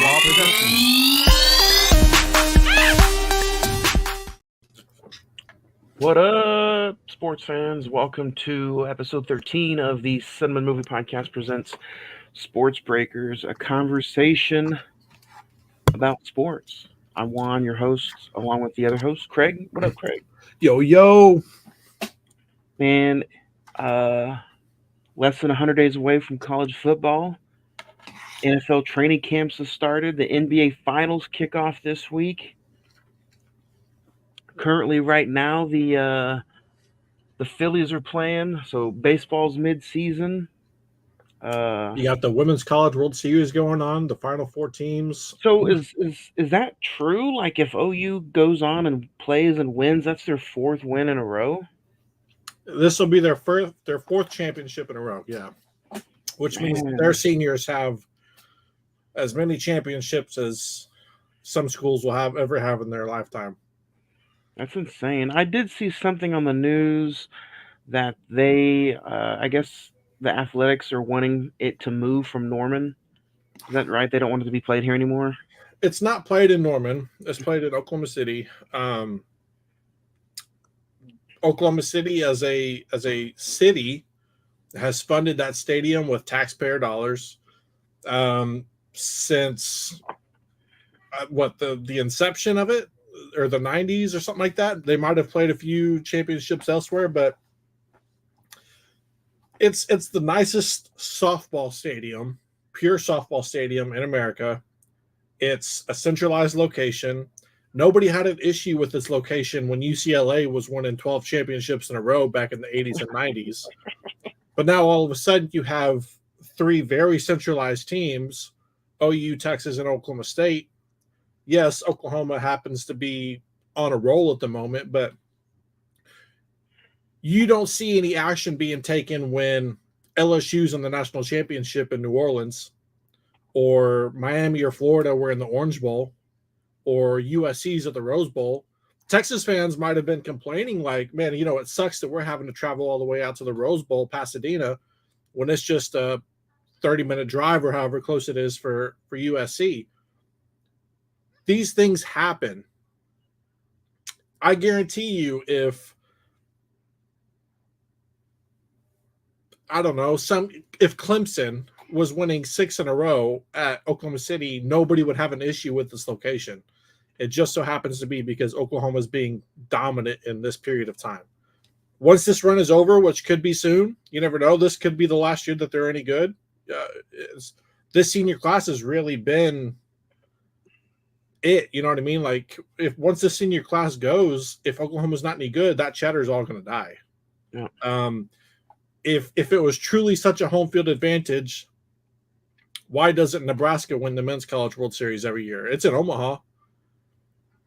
Wall Productions. What up, sports fans? Welcome to episode 13 of the Cine-Men Movie Podcast presents Sports Breakers, a conversation about sports. I'm Juan, your host, along with the other host, Craig. What up, Craig? Yo. Man, less than 100 days away from college football. NFL training camps have started. The NBA Finals kick off this week. Currently, right now, the Phillies are playing, so baseball's mid-season. You got the Women's College World Series going on, the final four teams. So is that true? Like if OU goes on and plays and wins, that's their fourth win in a row? This will be their fourth championship in a row, yeah. Which means their seniors have as many championships as some schools will ever have in their lifetime. That's insane. I did see something on the news that they, I guess the Athletics are wanting it to move from Norman. Is that right? They don't want it to be played here anymore? It's not played in Norman. It's played in Oklahoma City. Oklahoma City as a city has funded that stadium with taxpayer dollars since the inception of it, or the 90s or something like that. They might have played a few championships elsewhere, but it's the nicest softball stadium, pure softball stadium in America. It's a centralized location. Nobody had an issue with this location when UCLA was winning 12 championships in a row back in the 80s and 90s. But now all of a sudden you have three very centralized teams, OU, Texas, and Oklahoma State. Yes, Oklahoma happens to be on a roll at the moment, but you don't see any action being taken when LSU's in the national championship in New Orleans, or Miami or Florida were in the Orange Bowl, or USC's at the Rose Bowl. Texas fans might have been complaining like, man, it sucks that we're having to travel all the way out to the Rose Bowl, Pasadena, when it's just a 30-minute drive or however close it is for USC. These things happen. I guarantee you if Clemson was winning 6 in a row at Oklahoma City, nobody would have an issue with this location. It just so happens to be because Oklahoma is being dominant in this period of time. Once this run is over, which could be soon, you never know. This could be the last year that they're any good. This senior class has really been it. You know what I mean? Like, if once the senior class goes, if Oklahoma's not any good, that chatter is all going to die. Yeah. If it was truly such a home field advantage, why doesn't Nebraska win the Men's College World Series every year? It's in Omaha.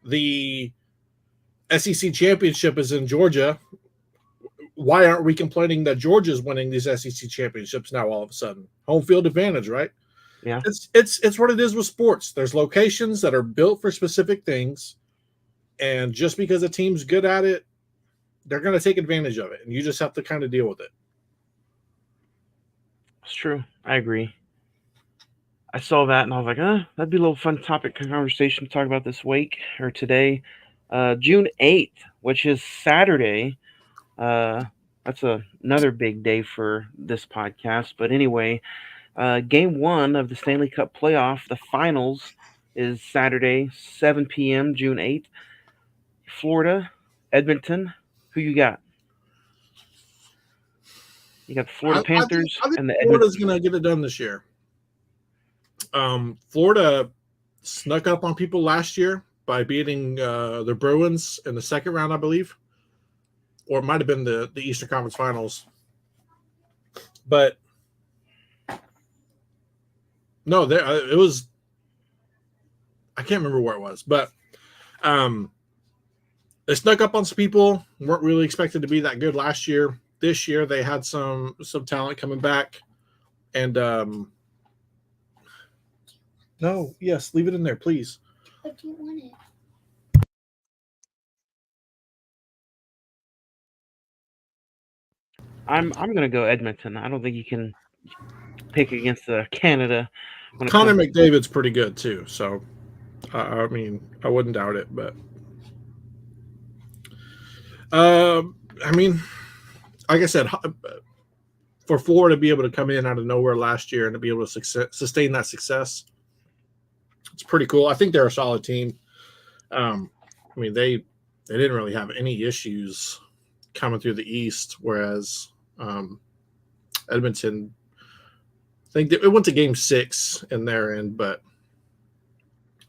The SEC championship is in Georgia. Why aren't we complaining that Georgia's winning these SEC championships now all of a sudden? Home field advantage, right? Yeah. It's what it is with sports. There's locations that are built for specific things, and just because a team's good at it, they're going to take advantage of it, and you just have to kind of deal with it. It's true. I agree. I saw that and I was like, that'd be a little fun topic conversation to talk about this week or today. June 8th, which is Saturday. That's another big day for this podcast. But anyway, game 1 of the Stanley Cup playoff, the finals, is Saturday, 7 p.m., June 8th. Florida, Edmonton. Who you got? You got the Florida Panthers. I think Florida's going to get it done this year. Florida snuck up on people last year by beating the Bruins in the second round, I believe. Or it might have been the Eastern Conference Finals. But no, it was – I can't remember where it was. But they snuck up on some people, weren't really expected to be that good last year. This year they had some talent coming back. And no, yes, leave it in there, please. I don't want it. I'm gonna go Edmonton. I don't think you can pick against Canada when it Connor comes. McDavid's pretty good too. So, I mean, I wouldn't doubt it. But, I mean, like I said, for Florida to be able to come in out of nowhere last year and to be able to sustain that success, it's pretty cool. I think they're a solid team. I mean, they didn't really have any issues coming through the East, whereas Edmonton, I think it went to Game 6 in their end, but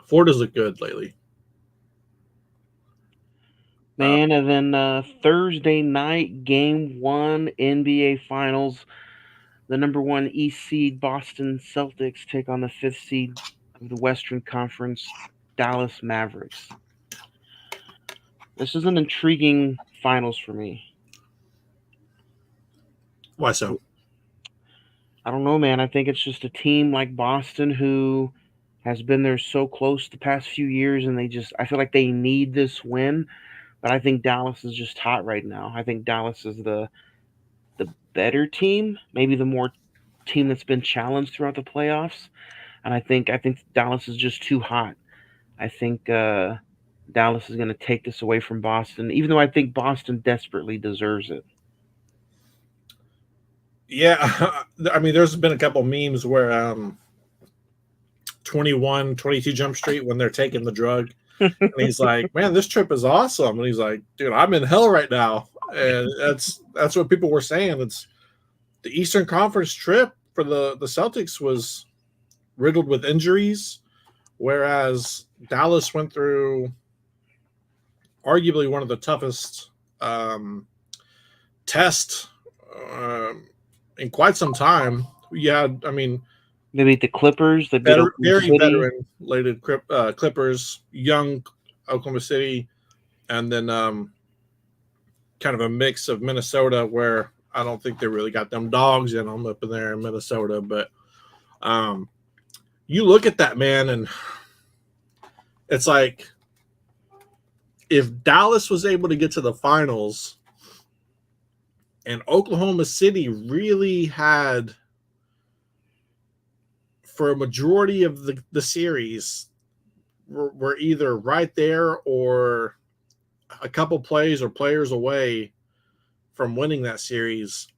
Florida's looked good lately. Man, and then Thursday night, Game 1, NBA Finals. The number 1 East seed Boston Celtics take on the 5th seed of the Western Conference, Dallas Mavericks. This is an intriguing finals for me. Why so? I don't know, man. I think it's just a team like Boston who has been there so close the past few years, and I feel like they need this win. But I think Dallas is just hot right now. I think Dallas is the better team, maybe the more team that's been challenged throughout the playoffs. And I think Dallas is just too hot. I think Dallas is going to take this away from Boston, even though I think Boston desperately deserves it. Yeah, I mean, there's been a couple memes where 21, 22 Jump Street when they're taking the drug, and he's like, "Man, this trip is awesome," and he's like, "Dude, I'm in hell right now," and that's what people were saying. It's the Eastern Conference trip for the Celtics was riddled with injuries, whereas Dallas went through arguably one of the toughest tests in quite some time. Yeah, I mean, They beat the Clippers. They beat Oklahoma very City. veteran-laden Clippers, young Oklahoma City, and then kind of a mix of Minnesota, where I don't think they really got them dogs in them up in there in Minnesota. But you look at that, man, and it's like if Dallas was able to get to the finals and Oklahoma City really had, for a majority of the series, were either right there or a couple plays or players away from winning that series.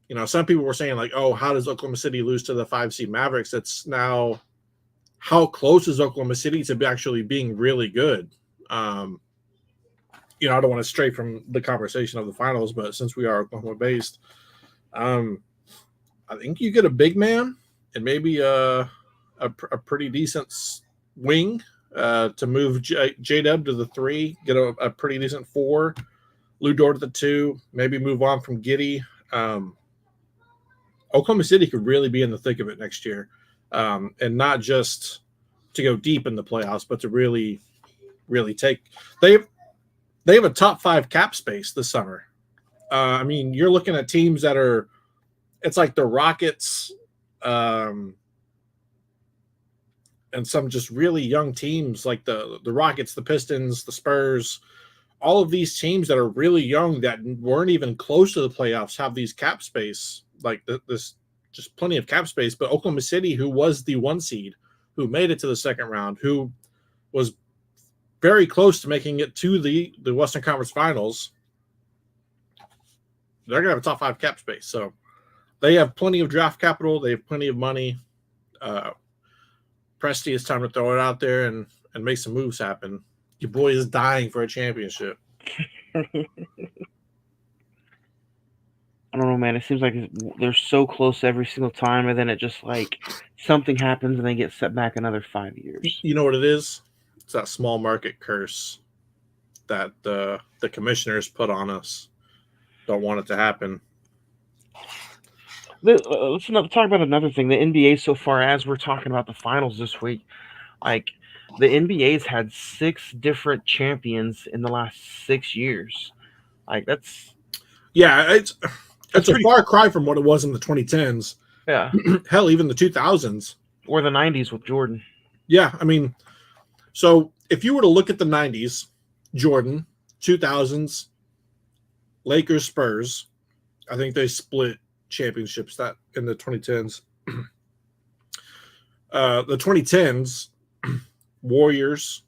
You know, some people were saying like, "Oh, how does Oklahoma City lose to the 5 seed Mavericks?" It's now how close is Oklahoma City to actually being really good. You know, I don't want to stray from the conversation of the finals, but since we are Oklahoma based, I think you get a big man and maybe a pretty decent wing to move J-Dub to the 3, get a pretty decent 4, Lou Dort to the 2, maybe move on from Giddey. Oklahoma City could really be in the thick of it next year, and not just to go deep in the playoffs, but to really, really take. They have a top 5 cap space this summer. I mean, you're looking at teams that are. It's like the Rockets, and some just really young teams like the Rockets, the Pistons, the Spurs. All of these teams that are really young that weren't even close to the playoffs have these cap space, like this, just plenty of cap space. But Oklahoma City, who was the 1 seed, who made it to the second round, who was very close to making it to the Western Conference Finals, they're going to have a top 5 cap space. So they have plenty of draft capital. They have plenty of money. Presti, it's time to throw it out there and make some moves happen. Your boy is dying for a championship. I don't know, man. It seems like they're so close every single time, and then it just like something happens and they get set back another 5 years. You know what it is? It's that small market curse that the commissioners put on us. Don't want it to happen. Let's talk about another thing. The NBA so far, as we're talking about the finals this week, like the NBA's had 6 different champions in the last 6 years. Like that's it's a pretty far cry from what it was in the 2010s. Yeah. Hell, even the 2000s. Or the 90s with Jordan. Yeah, I mean, so if you were to look at the 90s, Jordan, 2000s, Lakers, Spurs, I think they split championships that in the 2010s. The 2010s, Warriors,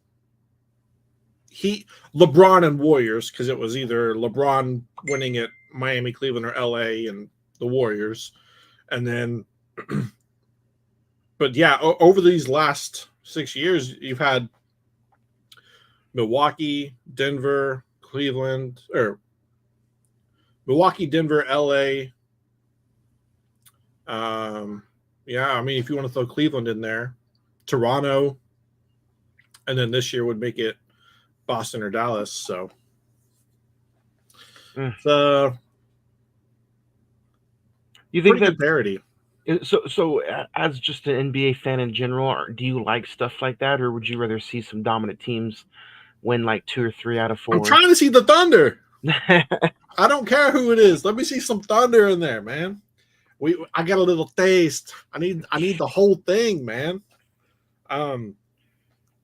LeBron and Warriors, because it was either LeBron winning at Miami, Cleveland, or LA and the Warriors. And then, but yeah, over these last 6 years, you've had Milwaukee, Denver, Cleveland, or Milwaukee, Denver, LA. Yeah, I mean, if you want to throw Cleveland in there, Toronto, and then this year would make it Boston or Dallas. So, you think that parity? So, as just an NBA fan in general, do you like stuff like that, or would you rather see some dominant teams win like 2 or 3 out of 4? I'm trying to see the Thunder. I don't care who it is. Let me see some Thunder in there, man. I got a little taste. I need the whole thing, man.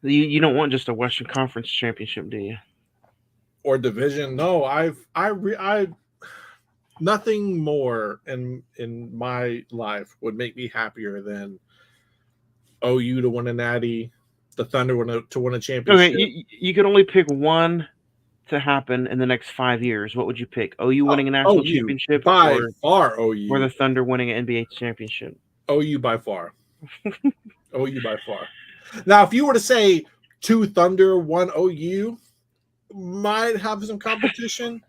You don't want just a Western Conference championship, do you? Or division? No, I nothing more in my life would make me happier than OU to win a natty, the Thunder to win a championship. Okay, you could only pick one to happen in the next 5 years. What would you pick? OU winning a national championship, by far OU, or the Thunder winning an NBA championship? OU by far. OU by far. Now, if you were to say 2 Thunder, 1 OU, might have some competition,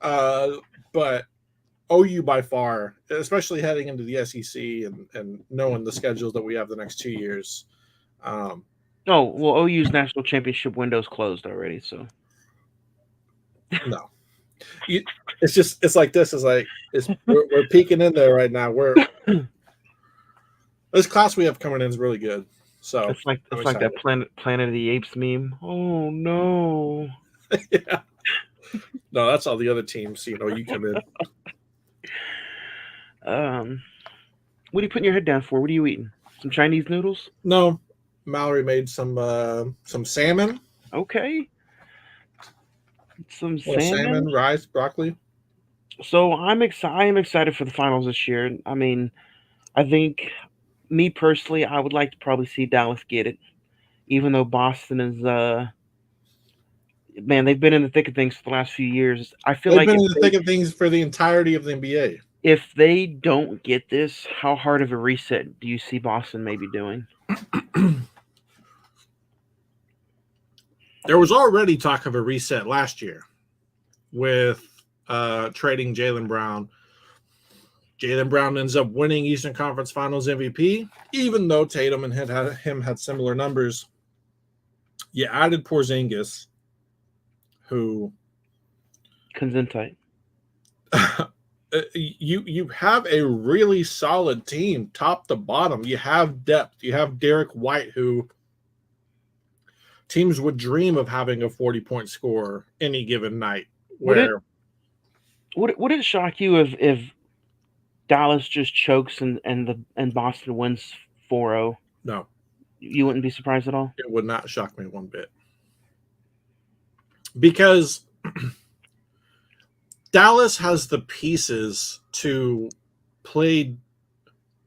but OU by far, especially heading into the SEC and knowing the schedules that we have the next 2 years. Oh, well, OU's national championship window's closed already, so. No. It's like this. We're peeking in there right now. This class we have coming in is really good. So it's like that Planet of the Apes meme. Oh no. Yeah. No, that's all the other teams. You come in. What are you putting your head down for? What are you eating? Some Chinese noodles? No, Mallory made some salmon. Okay. Some salmon, rice, broccoli. So I am excited for the finals this year. I mean, I think, me personally, I would like to probably see Dallas get it, even though Boston is man, they've been in the thick of things for the last few years. I feel they've been in the thick of things for the entirety of the NBA. If they don't get this, how hard of a reset do you see Boston maybe doing? There was already talk of a reset last year with trading Jaylen Brown. Jaylen Brown ends up winning Eastern Conference Finals MVP, even though Tatum and him had similar numbers. You added Porzingis, who Consentite. You have a really solid team, top to bottom. You have depth. You have Derek White, who teams would dream of having a 40-point scorer any given night. Would it shock you if Dallas just chokes and Boston wins 4-0? No. You wouldn't be surprised at all? It would not shock me one bit. Because Dallas has the pieces to play.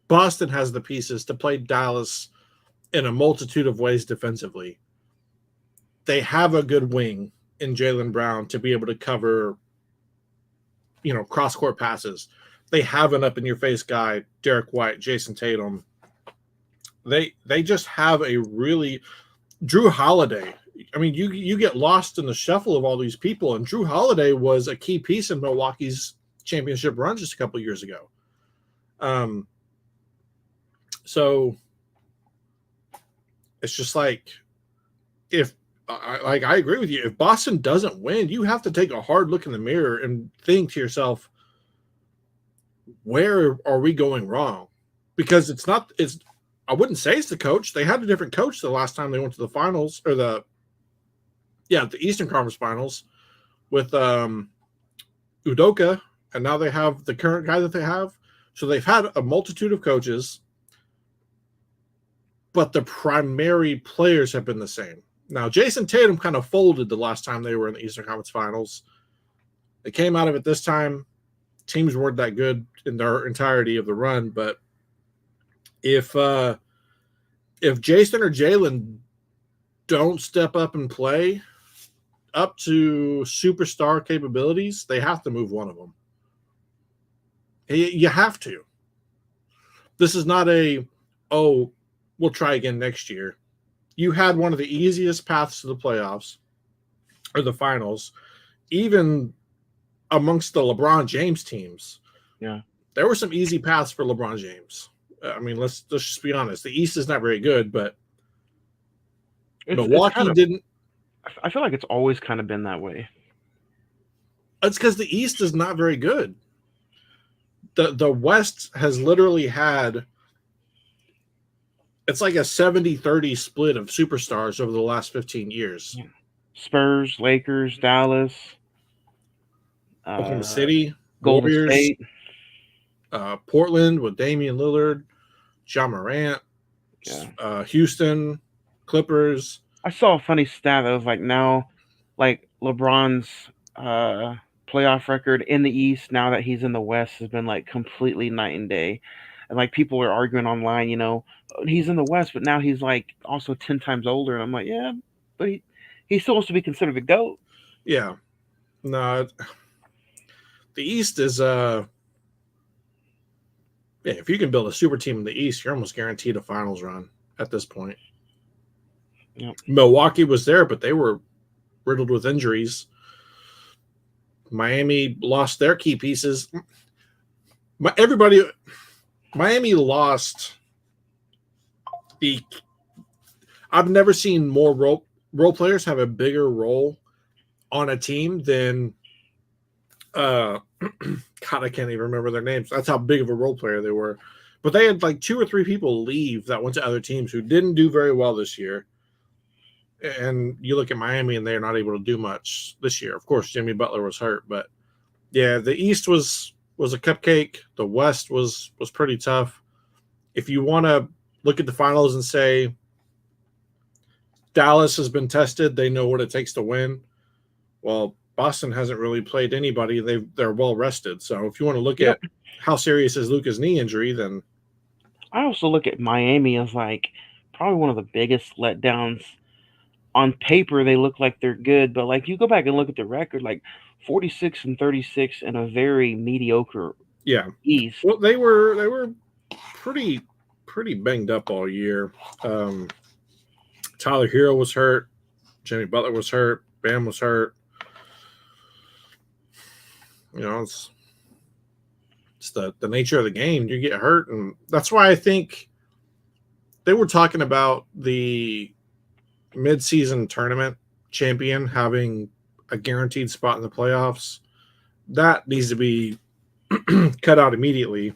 Boston has the pieces to play Dallas in a multitude of ways defensively. They have a good wing in Jaylen Brown to be able to cover, cross-court passes. They have an up-in-your-face guy, Derek White, Jason Tatum. They just have a really Drew Holiday. I mean, you get lost in the shuffle of all these people, and Drew Holiday was a key piece in Milwaukee's championship run just a couple years ago. So it's just like, I agree with you. If Boston doesn't win, you have to take a hard look in the mirror and think to yourself, where are we going wrong? Because I wouldn't say it's the coach. They had a different coach the last time they went to the finals, or the Eastern Conference Finals with Udoka, and now they have the current guy that they have. So they've had a multitude of coaches, but the primary players have been the same. Now, Jason Tatum kind of folded the last time they were in the Eastern Conference Finals. They came out of it this time. Teams weren't that good in their entirety of the run, but if if Jason or Jalen don't step up and play up to superstar capabilities, they have to move one of them. You have to. This is not a, oh, we'll try again next year. You had one of the easiest paths to the playoffs or the finals, even amongst the LeBron James teams. Yeah. There were some easy paths for LeBron James. I mean, let's just be honest. The East is not very good, but Milwaukee kind of, didn't. I feel like it's always kind of been that way. It's because the East is not very good. The West has literally had, it's like a 70-30 split of superstars over the last 15 years. Yeah. Spurs, Lakers, Dallas, Oklahoma City, Golden Warriors, State, Portland with Damian Lillard, John Morant, Houston, Clippers. I saw a funny stat that was like now, like LeBron's playoff record in the East now that he's in the West has been like completely night and day. And like people are arguing online, he's in the West, but now he's like also 10 times older. And I'm like, yeah, but he's supposed to be considered the GOAT. Yeah. No, the East is if you can build a super team in the East, you're almost guaranteed a finals run at this point. Yep. Milwaukee was there, but they were riddled with injuries. Miami lost their key pieces. Miami lost I've never seen more role players have a bigger role on a team than God, I can't even remember their names. That's how big of a role player they were. But they had like 2 or 3 people leave that went to other teams who didn't do very well this year. And you look at Miami and they're not able to do much this year. Of course, Jimmy Butler was hurt, but yeah, the East was a cupcake. The West was pretty tough. If you want to look at the finals and say Dallas has been tested, they know what it takes to win. Well, Boston hasn't really played anybody. They're well rested. So if you want to look at how serious is Luka's knee injury, then I also look at Miami as like probably one of the biggest letdowns. On paper, they look like they're good, but like you go back and look at the record, like 46-36 in a very mediocre East. Well, they were pretty banged up all year. Tyler Hero was hurt. Jimmy Butler was hurt. Bam was hurt. It's the nature of the game. You get hurt, and that's why I think they were talking about the mid-season tournament champion having a guaranteed spot in the playoffs. That needs to be cut out immediately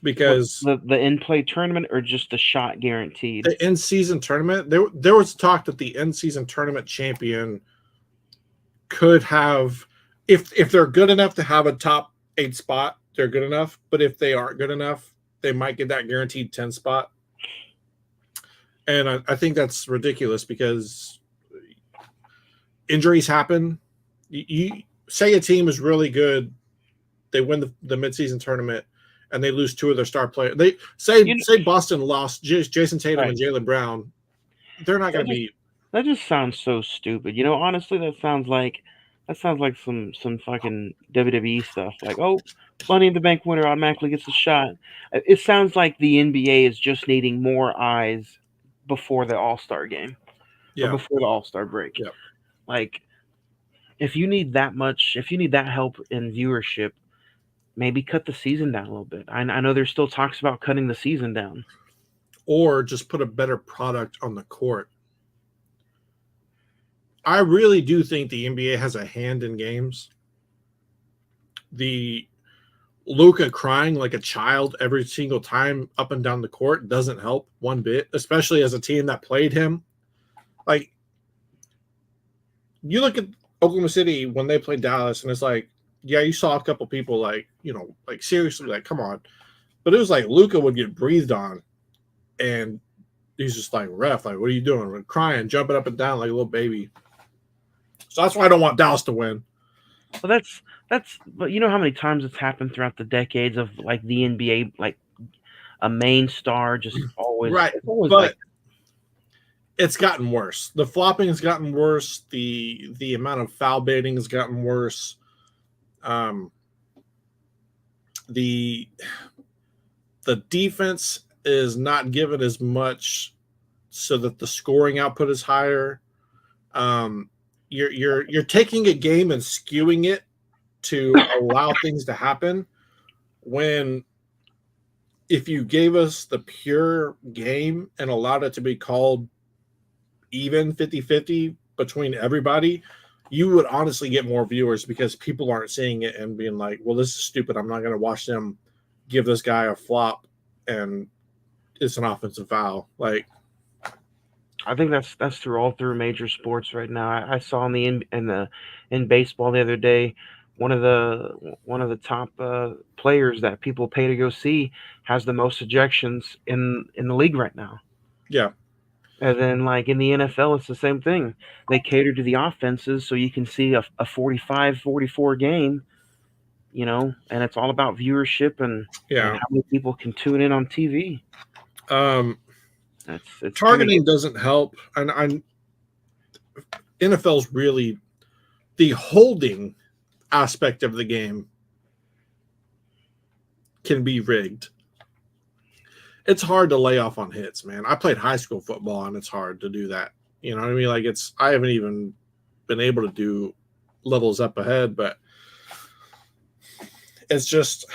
because the in-play tournament or just the shot guaranteed. The in-season tournament, there was talk that the in-season tournament champion could have, if they're good enough to have a top 8 spot, they're good enough. But if they aren't good enough, they might get that guaranteed 10 spot. And I think that's ridiculous because injuries happen. You say a team is really good, they win the midseason tournament, and they lose 2 of their star players. They say Boston lost Jason Tatum and Jaylen Brown. They're not going to be. That just sounds so stupid. Honestly, that sounds like some fucking WWE stuff. Like, oh, Money in the Bank winner automatically gets a shot. It sounds like the NBA is just needing more eyes before the All-Star game, or before the All-Star break. Yeah. Like, if you need that help in viewership, maybe cut the season down a little bit. I know there's still talks about cutting the season down, or just put a better product on the court. I really do think the NBA has a hand in games. The Luka crying like a child every single time up and down the court doesn't help one bit, especially as a team that played him. Like, you look at Oklahoma City when they played Dallas, and it's like, yeah, you saw a couple people like seriously, like, come on. But it was like Luka would get breathed on, and he's just like, ref, like, what are you doing? We're crying, jumping up and down like a little baby. So that's why I don't want Dallas to win. Well, but you know how many times it's happened throughout the decades of like the NBA, like a main star just always Right. it's always like But it's gotten worse. The flopping has gotten worse. The amount of foul baiting has gotten worse. Um, the the defense is not given as much so that the scoring output is higher. Um, you're taking a game and skewing it to allow things to happen when if you gave us the pure game and allowed it to be called even 50-50 between everybody, you would honestly get more viewers because people aren't seeing it and being like, well, this is stupid. I'm not going to watch them give this guy a flop and it's an offensive foul. Like, I think that's through all through major sports right now. I saw in baseball the other day, one of the top players that people pay to go see has the most ejections in the league right now. yeah, And then like in the NFL, it's the same thing. They cater to the offenses so you can see a 45-44 game, and it's all about viewership and yeah. how many people can tune in on TV. Um, It's kind of Targeting doesn't help. And NFL's really the holding aspect of the game can be rigged. It's hard to lay off on hits, man. I played high school football and it's hard to do that. You know what I mean? Like I haven't even been able to do levels up ahead, but it's just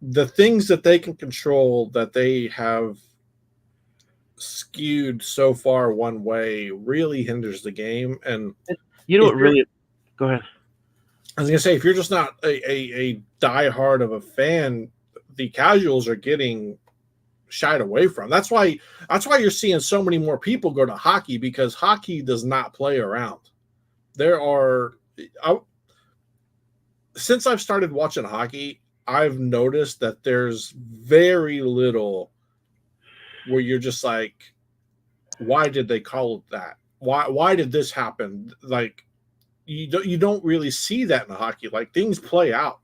the things that they can control that they have skewed so far one way really hinders the game. And you know if what you're, really go ahead. I was gonna say, if you're just not a diehard of a fan, the casuals are getting shied away from. That's why you're seeing so many more people go to hockey because hockey does not play around. There are since I've started watching hockey, I've noticed that there's very little where you're just like, why did they call it that? Why did this happen? Like you don't really see that in hockey. Like things play out.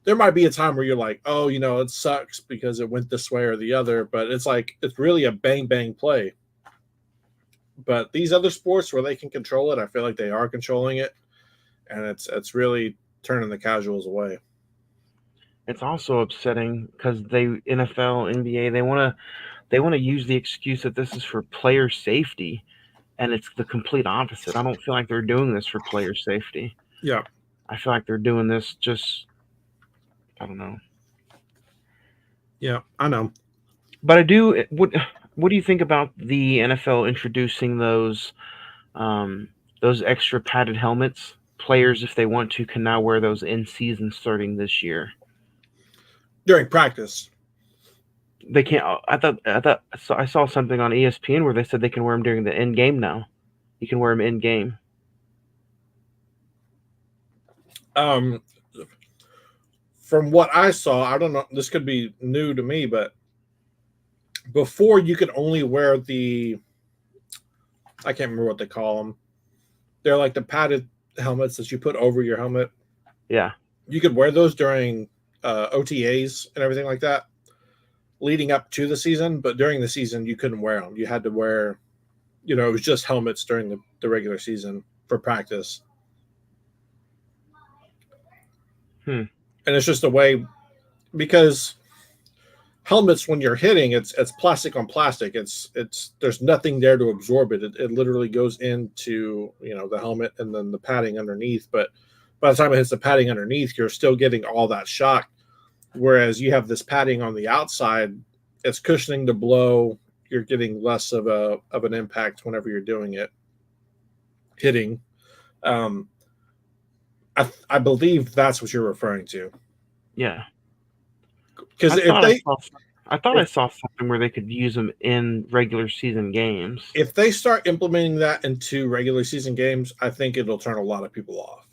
There might be a time where you're like, oh, it sucks because it went this way or the other, but it's like it's really a bang bang play. But these other sports where they can control it, I feel like they are controlling it, and it's really turning the casuals away. It's also upsetting because they NFL, NBA, they want to use the excuse that this is for player safety, and it's the complete opposite. I don't feel like they're doing this for player safety. Yeah, I feel like they're doing this just I don't know. yeah, I know. But I do. What do you think about the NFL introducing those extra padded helmets? Players, if they want to, can now wear those in season starting this year. During practice. They can't. I saw something on ESPN where they said they can wear them during the end game now. You can wear them in game. Um, from what I saw, I don't know. This could be new to me, but before you could only wear I can't remember what they call them. They're like the padded helmets that you put over your helmet. Yeah. You could wear those during OTAs and everything like that, leading up to the season. But during the season, you couldn't wear them. You had to wear, it was just helmets during the regular season for practice. And it's just a way because helmets when you're hitting it's plastic on plastic. It's there's nothing there to absorb it. It literally goes into the helmet and then the padding underneath. But by the time it hits the padding underneath, you're still getting all that shock. Whereas you have this padding on the outside, it's cushioning the blow. You're getting less of an impact whenever you're doing it, hitting. I believe that's what you're referring to. Yeah. Because I thought I saw something where they could use them in regular season games. if they start implementing that into regular season games, I think it'll turn a lot of people off.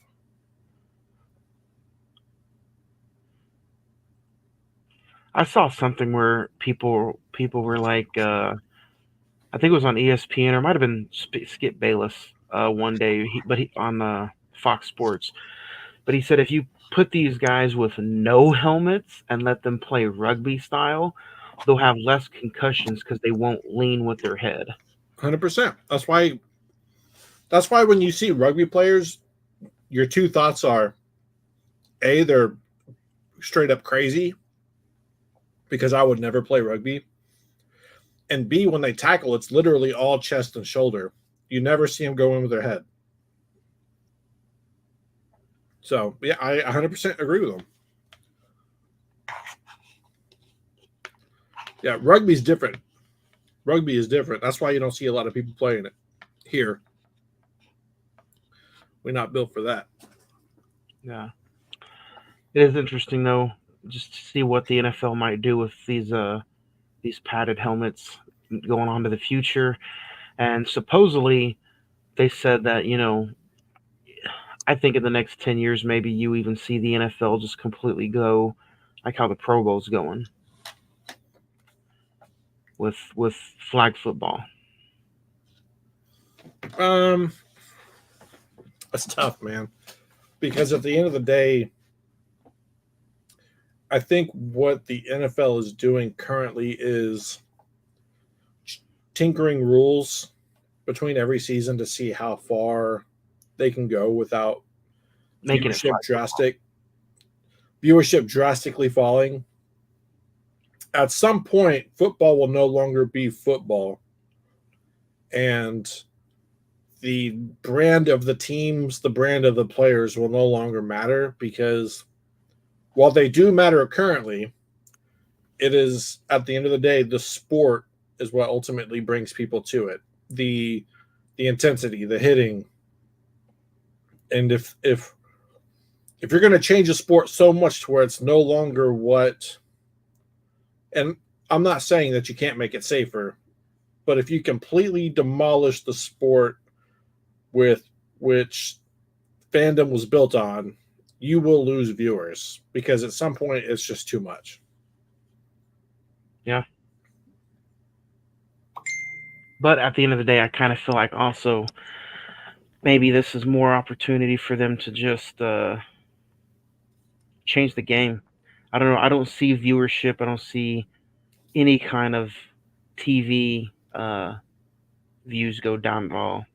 I saw something where people were like, I think it was on ESPN or it might have been Skip Bayless one day, on Fox Sports. But he said if you put these guys with no helmets and let them play rugby style, they'll have less concussions because they won't lean with their head. 100%. That's why when you see rugby players, your two thoughts are A, they're straight up crazy because I would never play rugby. And B, when they tackle, it's literally all chest and shoulder. You never see them go in with their head. So, yeah, I 100% agree with them. Yeah, rugby's different. Rugby is different. That's why you don't see a lot of people playing it here. We're not built for that. Yeah. It is interesting though, just to see what the NFL might do with these padded helmets going on to the future. And supposedly they said that, I think in the next 10 years maybe you even see the NFL just completely go like how the Pro Bowl's going with flag football. That's tough, man. Because at the end of the day, I think what the NFL is doing currently is tinkering rules between every season to see how far they can go without Making it flag viewership drastically falling. At some point, football will no longer be football, and the brand of the teams, the brand of the players will no longer matter, because while they do matter currently, it is, at the end of the day, the sport is what ultimately brings people to it. The intensity, the hitting. And if you're going to change a sport so much to where it's no longer what, and I'm not saying that you can't make it safer, but if you completely demolish the sport with which fandom was built on, you will lose viewers, because at some point it's just too much. Yeah. But at the end of the day, I kind of feel like also maybe this is more opportunity for them to just change the game. I don't know. I don't see viewership. I don't see any kind of TV views go down at all.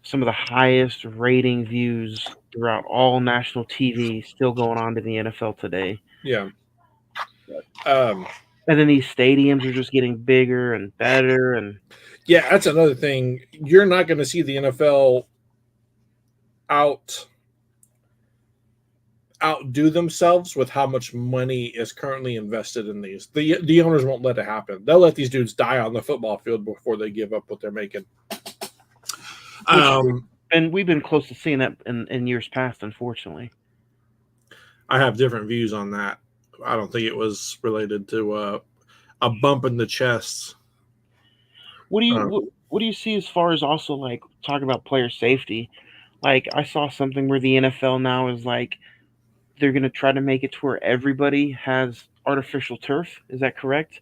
Some of the highest rating views throughout all national TV still going on to the NFL today. Yeah. And then these stadiums are just getting bigger and better. And yeah, that's another thing. You're not going to see the NFL outdo themselves with how much money is currently invested in these. The owners won't let it happen. They'll let these dudes die on the football field before they give up what they're making. And we've been close to seeing that in years past, unfortunately. I have different views on that. I don't think it was related to a bump in the chest. What do you see as far as also like talking about player safety? Like I saw something where the NFL now is like they're going to try to make it to where everybody has artificial turf. Is that correct?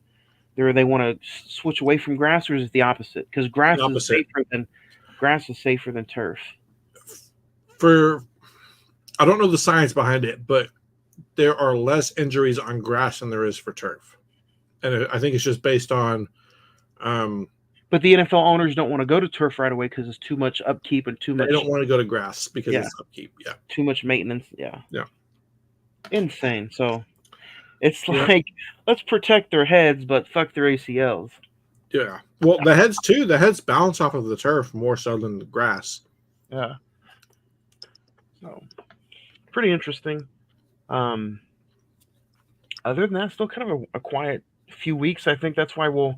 They want to switch away from grass, or is it the opposite? Because grass is safer than turf. I don't know the science behind it, but there are less injuries on grass than there is for turf, and I think it's just based on. But the NFL owners don't want to go to turf right away because it's too much upkeep and too much. They don't want to go to grass because it's upkeep. Yeah, too much maintenance. Yeah. Insane. So it's like let's protect their heads, but fuck their ACLs. Yeah. Well, the heads too. The heads bounce off of the turf more so than the grass. Yeah. So pretty interesting. Other than that, still kind of a quiet few weeks. I think that's why we'll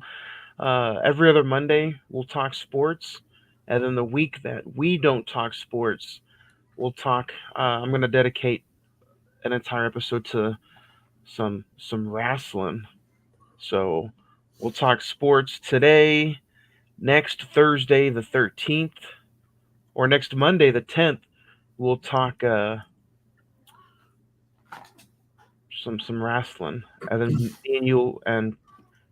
every other Monday we'll talk sports, and then the week that we don't talk sports, we'll talk. I'm going to dedicate an entire episode to some wrestling. So we'll talk sports today. Next Thursday the 13th, or next Monday the 10th, we'll talk some wrestling, and then me and you and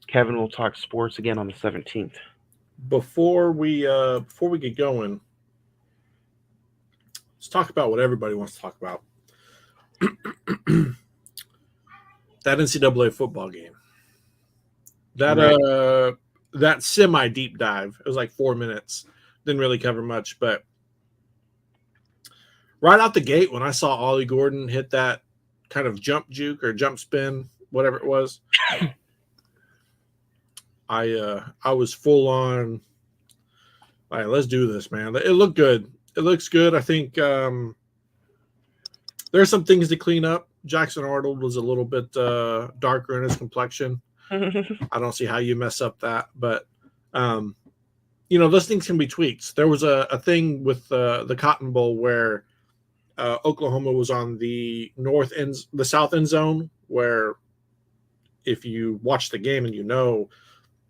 Kevin will talk sports again on the 17th. Before we get going, let's talk about what everybody wants to talk about. That NCAA football game. That Right. that semi deep dive. It was like 4 minutes. Didn't really cover much, but right out the gate when I saw Ollie Gordon hit that kind of jump juke or jump spin, whatever it was, I was full on. All right, let's do this, man. It looked good. It looks good. I think there's some things to clean up. Jackson Arnold was a little bit darker in his complexion. I don't see how you mess up that, but those things can be tweaked. There was a thing with the Cotton Bowl where Oklahoma was on the south end zone, where if you watch the game and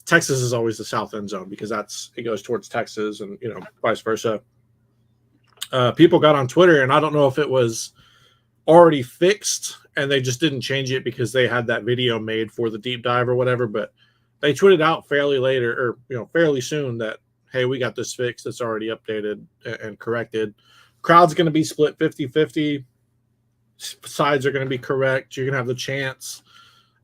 Texas is always the south end zone because it goes towards Texas and vice versa. People got on Twitter, and I don't know if it was already fixed and they just didn't change it because they had that video made for the deep dive or whatever, but they tweeted out fairly soon that, hey, we got this fixed. It's already updated and corrected. Crowd's going to be split 50-50. Sides are going to be correct. You're going to have the chance.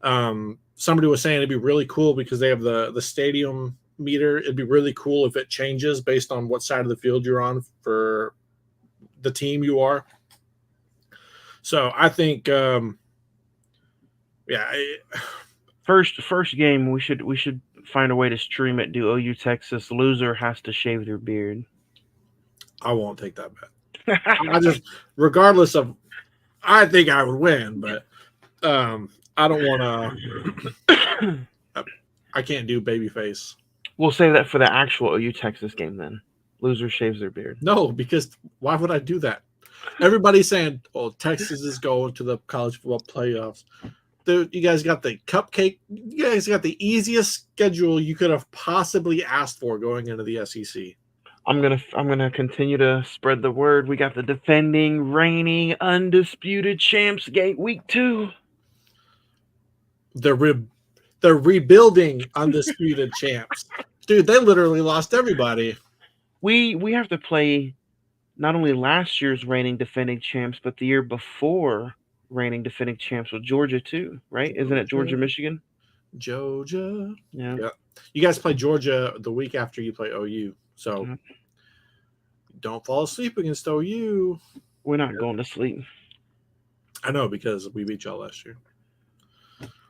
Somebody was saying it'd be really cool because they have the stadium meter. It'd be really cool if it changes based on what side of the field you're on for the team you are. So I think, First game, we should find a way to stream it. Do OU Texas. Loser has to shave their beard. I won't take that bet. Regardless of, I think I would win, but I don't want to. I can't do babyface. We'll save that for the actual OU Texas game then. Loser shaves their beard. No, because why would I do that? Everybody's saying, "Oh, Texas is going to the college football playoffs." Dude, you guys got the cupcake. You guys got the easiest schedule you could have possibly asked for going into the SEC. I'm gonna continue to spread the word. We got the defending, reigning, undisputed champs. Gate week 2. They're rebuilding undisputed champs. Dude, they literally lost everybody. We have to play not only last year's reigning defending champs, but the year before reigning defending champs with Georgia too, right? Isn't it Georgia, Michigan? Georgia. Yeah. You guys play Georgia the week after you play OU. So don't fall asleep against OU. We're not going to sleep. I know, because we beat y'all last year.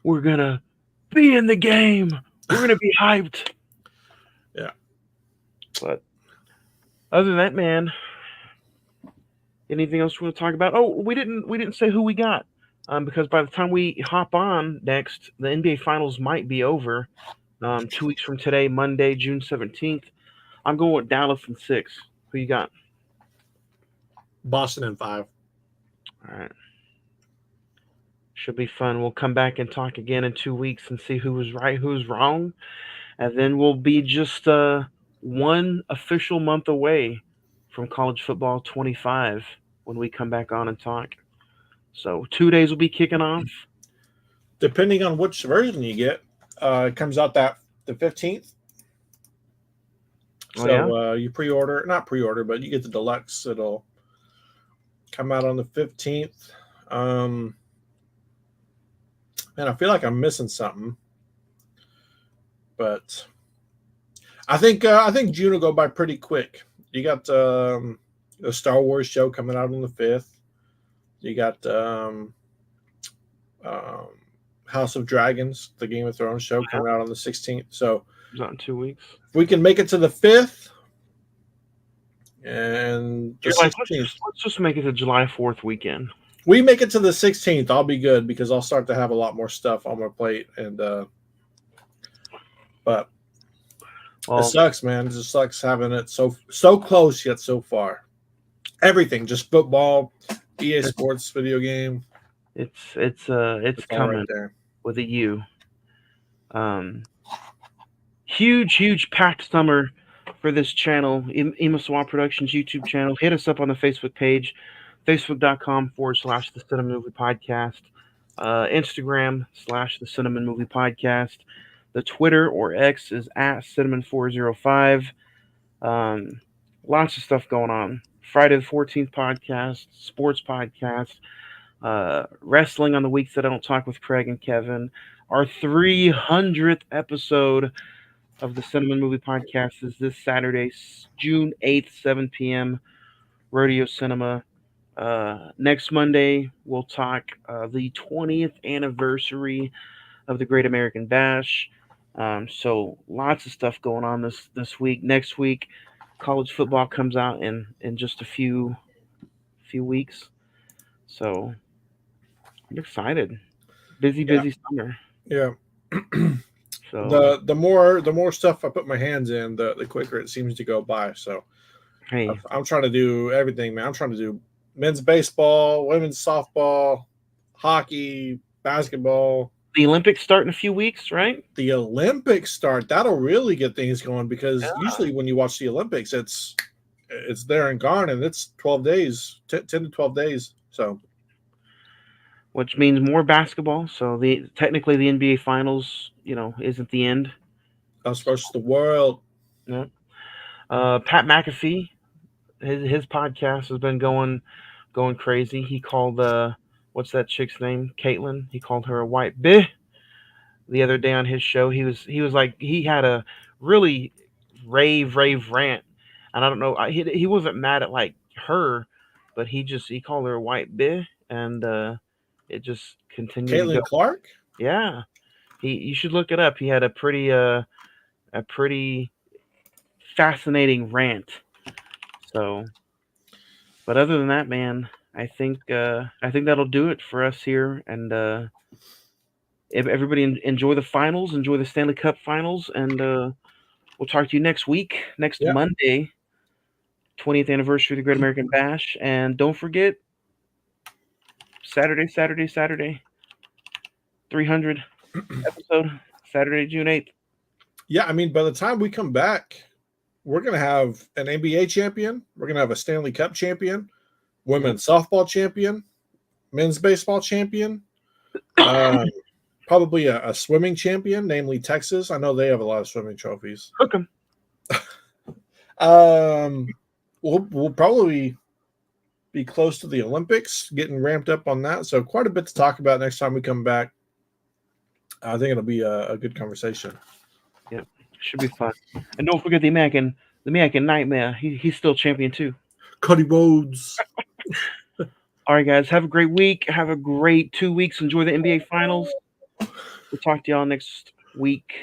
We're going to be in the game. We're going to be hyped. Yeah. But other than that, man, anything else we want to talk about? Oh, we didn't say who we got. Because by the time we hop on next, the NBA Finals might be over. 2 weeks from today, Monday, June 17th. I'm going with Dallas in 6. Who you got? Boston in 5. All right. Should be fun. We'll come back and talk again in 2 weeks and see who was right, who's wrong. And then we'll be just one official month away from college football 25 when we come back on and talk. So 2 days will be kicking off. Depending on which version you get, it comes out the 15th. So you not pre-order, but you get the deluxe. It'll come out on the 15th. Man, I feel like I'm missing something, but I think June will go by pretty quick. You got the Star Wars show coming out on the 5th. You got House of Dragons, the Game of Thrones show, coming out on the 16th. So it's not in 2 weeks. If we can make it to the 5th and the 16th. Let's just make it to July 4th weekend. We make it to the 16th, I'll be good because I'll start to have a lot more stuff on my plate. And but it sucks, man. It just sucks having it so close yet so far. Everything, just football, EA Sports video game. It's coming right there with a U. Huge packed summer for this channel, Ema Swap Productions YouTube channel. Hit us up on the Facebook page, facebook.com/The Cine-Men Movie Podcast, Instagram /The Cine-Men Movie Podcast. The Twitter or X is @Cine-Men405. Lots of stuff going on. Friday the 14th podcast, sports podcast, wrestling on the weeks that I don't talk with Craig and Kevin, Our 300th episode of the Cine-Men Movie Podcast is this Saturday, June 8th, 7 p.m. Rodeo Cinema. Next Monday, we'll talk the 20th anniversary of the Great American Bash. So lots of stuff going on this week. Next week, college football comes out in just a few weeks. So I'm excited. Busy, Yeah, busy summer. yeah. So the more stuff I put my hands in, the quicker it seems to go by. So hey, I'm trying to do everything, man. I'm trying to do men's baseball, women's softball, hockey, basketball. the Olympics start in a few weeks, right? The Olympics start. That'll really get things going because Yeah. usually when you watch the Olympics, it's there and gone, and it's 12 days, 10 to 12 days. So Which means more basketball. So the technically the NBA Finals, isn't the end. us versus the world. Yeah. Pat McAfee, his podcast has been going crazy. He called what's that chick's name? Caitlin. He called her a white bitch the other day on his show. He was like he had a really rave rant, and I don't know. He wasn't mad at like her, but he called her a white bitch, and it just continued to go. Caitlin Clark. Yeah, you should look it up. He had a pretty fascinating rant. So, but other than that, man, I think that'll do it for us here. And if everybody enjoy the finals, enjoy the Stanley Cup Finals, and we'll talk to you next week, next Yeah, Monday, 20th anniversary of the Great American Bash, and don't forget Saturday, 300 episode, Saturday, June 8th. yeah. I mean, by the time we come back, we're gonna have an NBA champion. We're gonna have a Stanley Cup champion, Yep. women's softball champion, men's baseball champion, um, probably a swimming champion, namely Texas. I know they have a lot of swimming trophies. Hook 'em. We'll probably be close to the Olympics, getting ramped up on that. So quite a bit to talk about next time we come back. I think it'll be a good conversation. Yep, should be fun. And don't forget the American Nightmare. He's still champion too. Cuddy Rhodes. All right, guys. Have a great week. Have a great 2 weeks. Enjoy the NBA Finals. We'll talk to y'all next week.